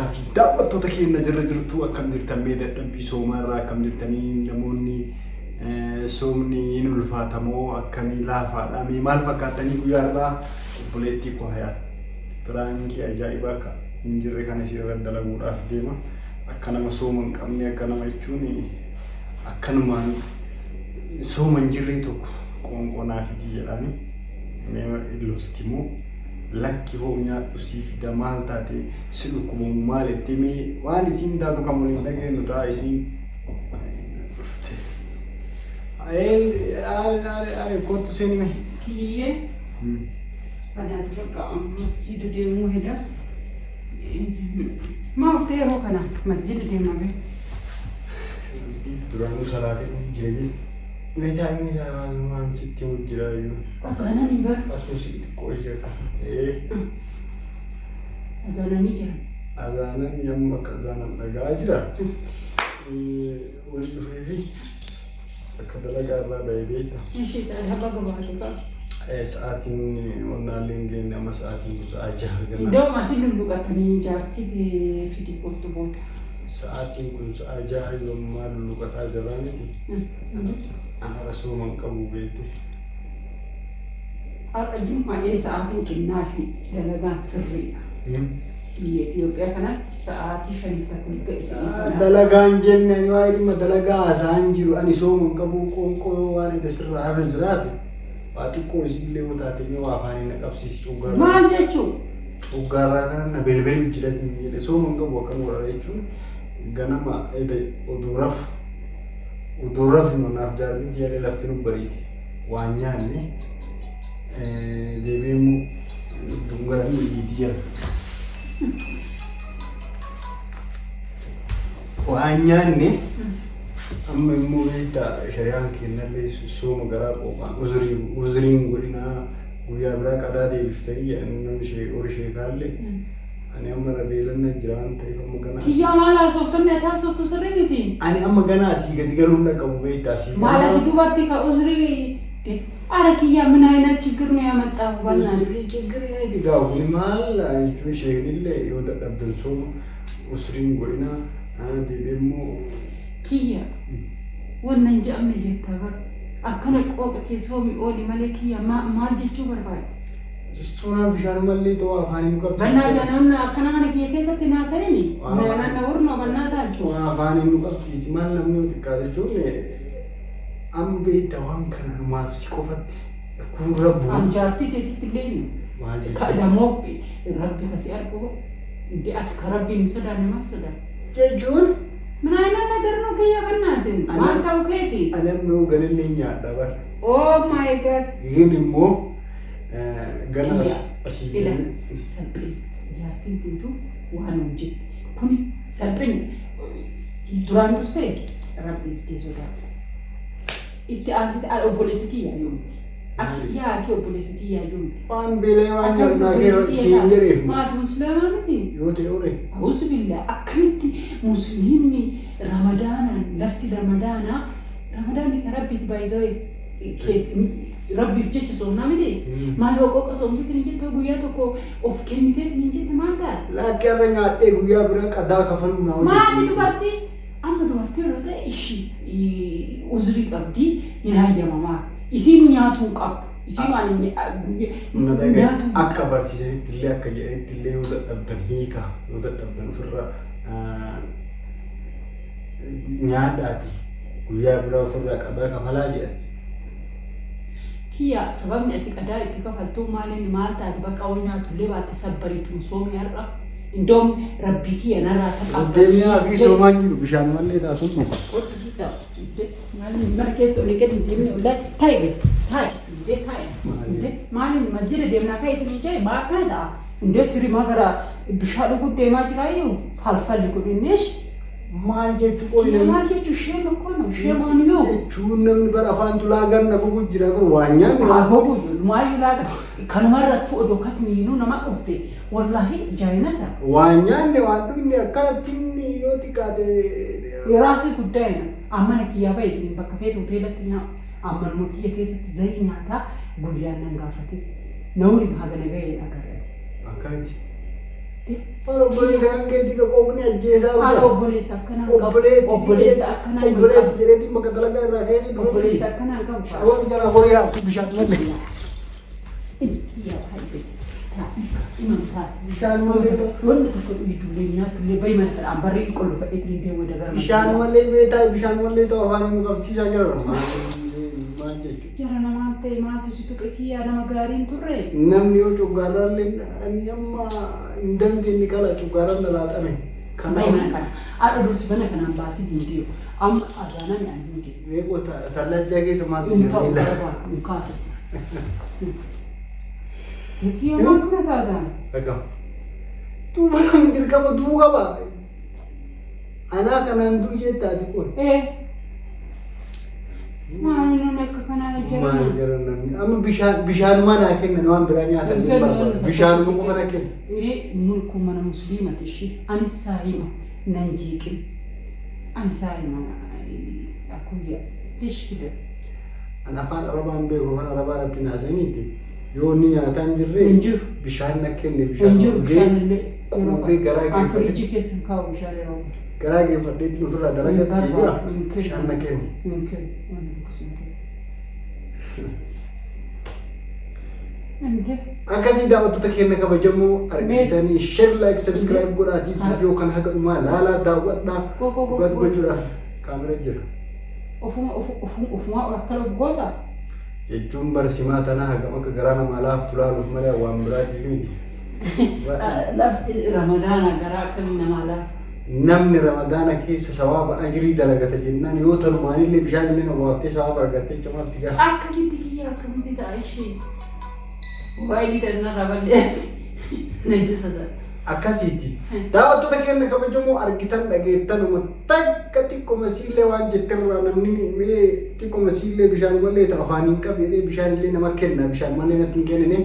gaaffii daawwattoota keenya jirra jirtu akkam jirtan mee dadhabbii soomaarraa akkam jirtanii namoonni soomni hin ulfaatamoo akkamii laafaadhaa mee maal fakkaatanii guyyaarraa obboleettii koo Hayaat biraankii ajaa'ibaa akka hin jirre kana isirra dalaguudhaaf deema akka nama sooma hin qabne akka nama jechuun akkanumaan sooma hin jirre tokko qoonqonaafiti jedhanii mee illooti immoo lakki hoo nyaadhu sii fida maal taate si dhukkubamu maal itti mee waan isiin taatu kan waliin dhageenyu ta'a isiin dhufte. Kottu seeni mee? Kiyyee anaati bakka masjiida deemuu heda maaf ta'e yeroo kana masjiida deemaa bee? Masjiida duraanuu salaatiin jireenya. Meeshaa waan sitti hojjiraayyuu. Azaananii bara. Asuusitti qo'isheera. Azaananii jira. Azaananii yemmuu akka azaanan dhagaa jira. Wal dhufee fi akka dalagaa irraa bahee beekta. Ishee haba gabaatu qaba. Sa'aatiin onnaallee hin geenye amma sa'aatiin sa'a jaha argama. Iddoo asiin lulluqatanii jaartii fidi kottu booda. Sa'aatiin kun sa'a jaha yommaa lulluqataa jiraaniti. Ana sooman qabu beekte. Har'a Jummaalee sa'aatiin xinnaa fi dalagaan sirriidha. Biyya Itoophiyaa kanatti sa'aatii 5 ga'isa. Dalagaan jenne waa dhimma dalagaa haasa'an jiru ani sooman qabu qoonqoo waan itti sirraa hafe jiraate. Waa xiqqoo isillee yoo taate yoo afaan na qabsiisi cuggarraa. Maal jechuun? Cuggarraa kana na belbelu jedhatin jedhe sooman qabu akkam godha jechuun ganama oduu rafu naaf jaarbitti yaada lafti nu bariite waan nyaanne deebi'emmoo dungara miidhiiti jira. Waan nyaanne amma immoo beektaa shari'aan kennallee sooma garaa qophaan uzuriin godhinaa guyyaa biraa qadaa deebiftanii jedhan horii sheekaallee ani amma rabeelanna jiraan ta'eef amma ganaa. Kiyyaa maal haasoftanne ataa haasoftu sirrii miti. Ani amma ganaa asii gadi galuun dhaqqabu beektaa asii. Maalati dubartii ka uzrii ara kiyyaa ምን አይነት ችግር ነው ያመጣው ባልና ችግር ይጋው ማል አንቺ ሸይልለ ይወደደብን ሶ usriin godina deebi'emmoo kiyya wannan ja'amne jettaba akkana qooqa keessoomi ooli malee kiyya maal jechuu barbaade? Jechuun bishaan mallee ta'uu afaaniin nu qabsiisa. Bannaa namni akkana kana kiyya keessatti naasa'ini nama urma bannaa taachuu. Waan afaaniin nu qabsiisi maal namni yoo xiqqaa jechuun amma beekta waan kana numaaf si qofatti kun rabbu. Anjaartii keessatti illee maal jechuudha? Kadhamoo rabbi kasi argu እንዴ አትከረብኝ ሰዳን ማሰዳ ጀጁን ምን አይነት ነገር ነው ከያ በእናትህ ማንታው ከየት አለም ነው ገለልኛ አዳባር ኦ ማይ ጋድ ይሄንሞ ገናስ አሲቢለ ሰብሪ ያፊን ቢቱ ዋኑ እንጂ ኩኒ ሰብሪ ዱራን ውስጥ ረቢ ይስከሶዳ ኢቲ አንሲት አል ኦፖሊሲቲ ያዩ Akiyaa kee obboleessi kiyyaa jiru. Waan beelee waan gargaa kee siin jireef. Maati musliimaa miti? Yoo ta'e ore. Awusu billee akkamitti musliimni ramadaanaan lafti ramadaanaa ramadaanni kan rabbiitti baay'isee rabbiif jecha soomnaa miti? Maal yoo qoqa soomtee ni jettu guyyaa tokko of kennitee ni jettu maal ta'a? Laakkee irra nyaadhee guyyaa bira qadaa kafalu naa wajjin. Maati dubartii? Amma dubartii yoo ta'e ishii uzrii qabdii hin hayyamamaa. Isin nyaatu qabdu. Isin waan nyaatu akka barsiisanitti illee akka jedhanitti illee yoo dadhabdan hiika yoo dadhabdan ofirra nyaadhaati guyyaa biraa ofirra qadaa kafalaa jedhan. Kiyya sababni ati qadaa itti kafaltuu maaliin maal taate bakka waan nyaatu illee baate sabbariitu soomii har'a. Indoom rabbii kiyya narraa ta'a. Deemiyaa fi soomaan jiru bishaan mallee taatuun Markees olii gadi deemnee ollaa taa'e taa'e maaliin masjida deemnaa ka'e jee baakana ta'a indee sirrimaa gara bishaan dhuguu deemaa jiraayyuu falfalli godhinnees maal jechuu qoyee maal jechuu shee tokkoon shee maaniyoo jechuun namni bara afaan tulaa ganna gugu jira kun waan nyaanni haa gugu maayyuu laaga kanumarratti odoo katmiinuu nama dhufte wallaahi jaayinata waan nyaanni waan dhugni akkanatti yoo xiqqaate Yerasi guddaa amana kiyyaa baay'ee bakka feetu hoteelatti amman mukiyya keessatti zayi nyaataa guyyaan nan gaafate nawri haga nagayee agarre. Akkamitti? Para obboleessa kan keetii ka qoobni ajjeesaa Haala obboleessa akkanaa qabu. Obboleessa akkanaa hin qabu. obboleetti jedheetiin bakka dalagaa irraa keessa dhufe. Obboleessa akkanaa hin qabu. Shawwan jala horii haa bishaan malee. Yaa taa'e. Imam taa'e. Bishaan malee ta'u. Wanti tokko ijoollee nyaatullee bayi mana kanaan barree qollu fa'ee deemee wada gara. Bishaan malee beetaa bishaan malee ta'u afaan inni qabsiisaa jira. Maal jechuudha. Jara namaan ta'e maaltu si tuqe kiyyaa nama gaariin turre. Namni yoo coggaarraallee ani amma hin dandeenye qala coggaarraan lalaatame. Bayi mana kana. Haadha dursi bana kanaan baasii hin deemu. Amma azaanaan yaa hin deemu. Beekoo tallajjaa keessa maaltu Hin ta'u jira? barbaadu hin kaatu. Kiyyaa maal kana taasaan? Dhagam. Duuba namni dirqama du'uu qaba. Anaa kanaan du'u jettaati kun. Maal nun akka kanaa Maal jiran? jedhan namni amma bishaanuma naa kennan waan biraa nyaatan hin barbaadu. Bishaanuma qofa na kenna. Mun kun mana musliimati ishee anis saa'ima nan jeeqin. Ani saa'ima akkuyya ishkida. An afaan arabaan beeku afaan arabaa irratti naasaniitti yoo inni nyaataa hin jirre Hin jiru. bishaan na kenne Hin bishaan jiru bishaanillee kuufee garaa an geeffadhe firiijii keessa hin kaa'u bishaan yeroo garaa geeffadheetti ofirraa dalagatti eegaa bishaan na kenne. hin kennu waan tokkos hin kennu. Inde Akkasii daawwattoota keenya kabajamoo argitanii share like subscribe godhaatii viidiyoo kana haga dhumaa laalaa daawwadhaa dhugaatu gochuudhaaf kaamera jira. ofuma akka lobgoota. Jechuun barsiimaa tanaa hagam akka garaa namaa laaftu laaluuf malee waan biraatiif miti. Lafti ramadaana garaa akkamii namaa laafa. Namni ramadaana keessa sawaaba ajirii dalagata jennaan yoo tanumaanillee bishaanillee na waaftee sawaaba argattee camaaf si gaha. Akkamitti kiyyaa akkamitti ta'a ishee. Waayilii dannarraa balleessi. Najjisata. Akkasiiti. Daawwattoota keenya kabajamoo argitan dhageettanuma takka xiqquma siillee waan jetterraa namni mee xiqquma siillee bishaan malee ta'u afaan hin qabne bishaanillee nama kenna bishaan malee natti hin kennine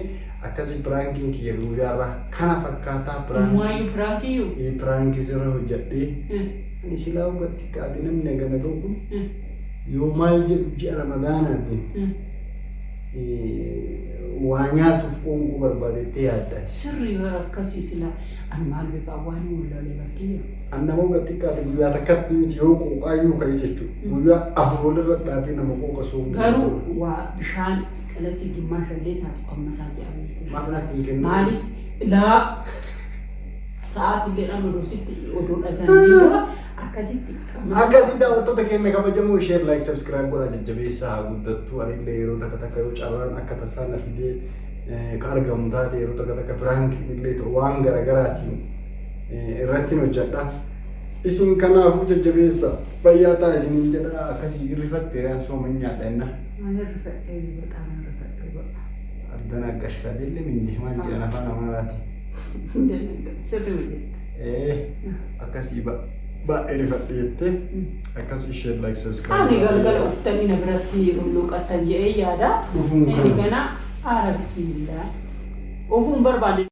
akkasii piraankiin kiyya guyyaarraa kana fakkaataa piraankiin. Maayu piraankiyyu. Piraanki sirra hojjedhee ani silaa hogatti kaate namni agana ga'u kun yoo maal jedhu ji'a ramadaanaatiin waa nyaatuuf qoonguu barbaadettee yaadda. Sirri bara akkasii sila ani maal beekaa waan mul'alee bakkee. Annama hogatti kaate guyyaa takkatti miti yoo qooqaayyuu ka'e jechuudha. Guyyaa afur olirra dhaabee nama qooqa soomuu. Garuu waa bishaan qalasii gimmaashallee taatu qammasaa jedhamee. Maaf natti hin kennu. Maaliif laa sa'aatillee nama dositti oduu dhasanii dura akkasitti Akkasii daawwattoota keenya kabajamoo share like subscribe godhaa jajjabeessaa haa guddattu anillee yeroo takka takka yoo carraan akka tasaa na fidee ka argamu taate yeroo takka takka piraankiin illee ta'u waan garaagaraatiin irratti hojjedha. Isin kanaafuu jajjabeessa fayyaa ta'a isiniin jedha akkasii irrifattee sooman nyaadha jenna. maal rifadhee baqaan rifadhee baqa. Addana gashkaadillee mindi maal jedhan afaan amaaraati. Sirri hojjette. Akkasii baay'ee rifadhee jettee akkasii share like subscribe. Ani galgala uftanii na biratti hulluuqattan jedhee yaada. Dhufuun kana. Eegana haala bismillah. Ofuun barbaade.